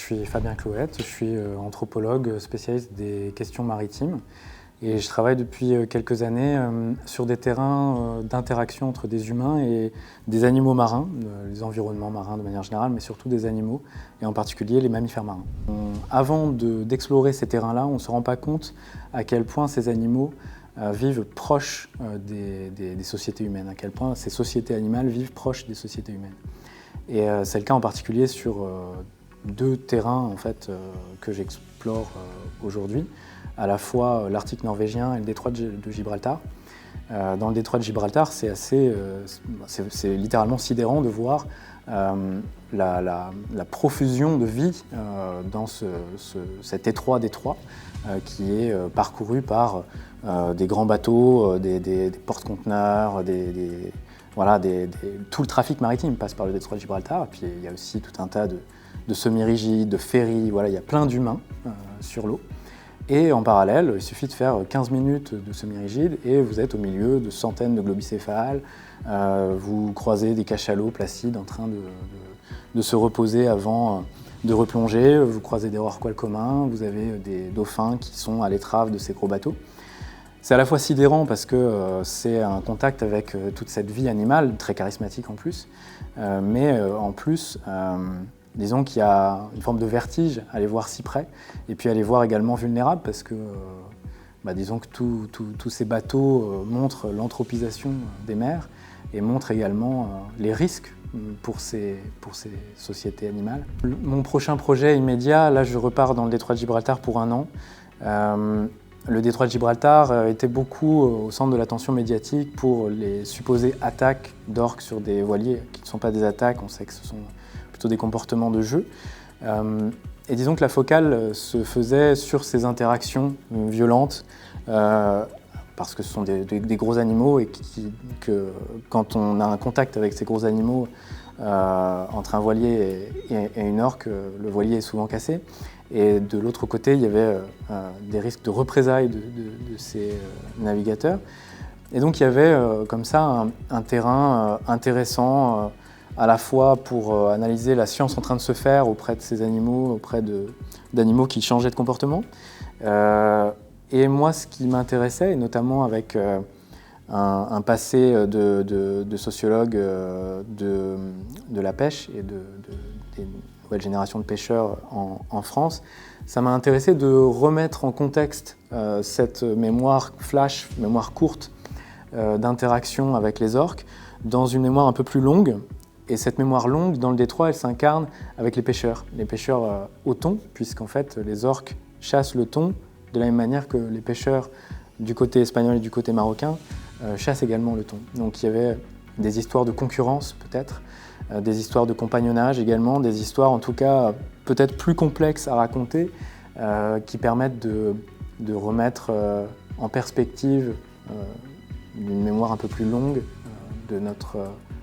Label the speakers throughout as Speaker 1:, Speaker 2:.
Speaker 1: suis Fabien Clouette, je suis anthropologue spécialiste des questions maritimes et je travaille depuis quelques années sur des terrains d'interaction entre des humains et des animaux marins, les environnements marins de manière générale, mais surtout des animaux, et en particulier les mammifères marins. Avant d'explorer ces terrains-là, on ne se rend pas compte à quel point ces animaux vivent proches des sociétés humaines, à quel point ces sociétés animales vivent proches des sociétés humaines. Et c'est le cas en particulier sur deux terrains en fait, que j'explore aujourd'hui, à la fois l'Arctique norvégien et le détroit de Gibraltar. Dans le détroit de Gibraltar, c'est littéralement sidérant de voir la profusion de vie dans cet étroit détroit qui est parcouru par des grands bateaux, des porte-conteneurs, tout le trafic maritime passe par le détroit de Gibraltar. Et puis il y a aussi tout un tas de semi-rigides, de ferries, il y a plein d'humains sur l'eau. Et en parallèle, il suffit de faire 15 minutes de semi-rigide et vous êtes au milieu de centaines de globicéphales. Vous croisez des cachalots placides en train de se reposer avant de replonger. Vous croisez des rorquals communs, vous avez des dauphins qui sont à l'étrave de ces gros bateaux. C'est à la fois sidérant parce que c'est un contact avec toute cette vie animale, très charismatique en plus, mais en plus, disons qu'il y a une forme de vertige à les voir si près, et puis à les voir également vulnérables parce que, disons que tous ces bateaux montrent l'anthropisation des mers et montrent également les risques pour ces sociétés animales. Mon prochain projet immédiat, là je repars dans le détroit de Gibraltar pour 1 an. Le détroit de Gibraltar était beaucoup au centre de l'attention médiatique pour les supposées attaques d'orques sur des voiliers, qui ne sont pas des attaques, on sait que ce sont plutôt des comportements de jeu. Et disons que la focale se faisait sur ces interactions violentes, parce que ce sont des gros animaux et que quand on a un contact avec ces gros animaux, entre un voilier et une orque, le voilier est souvent cassé. Et de l'autre côté, il y avait des risques de représailles de ces navigateurs. Et donc il y avait comme ça un terrain intéressant à la fois pour analyser la science en train de se faire auprès de ces animaux, auprès d'animaux qui changeaient de comportement. Et moi, ce qui m'intéressait, et notamment avec un passé de sociologue de la pêche et des nouvelle génération de pêcheurs en France, ça m'a intéressé de remettre en contexte cette mémoire flash, mémoire courte d'interaction avec les orques dans une mémoire un peu plus longue. Et cette mémoire longue, dans le détroit, elle s'incarne avec les pêcheurs au thon, puisqu'en fait les orques chassent le thon de la même manière que les pêcheurs du côté espagnol et du côté marocain chassent également le thon. Donc il y avait des histoires de concurrence peut-être, des histoires de compagnonnage également, des histoires en tout cas peut-être plus complexes à raconter, qui permettent de remettre en perspective une mémoire un peu plus longue de notre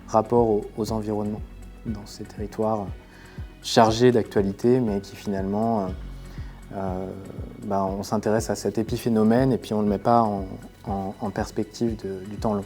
Speaker 1: rapport aux environnements dans ces territoires chargés d'actualité, mais qui finalement, on s'intéresse à cet épiphénomène et puis on ne le met pas en perspective du temps long.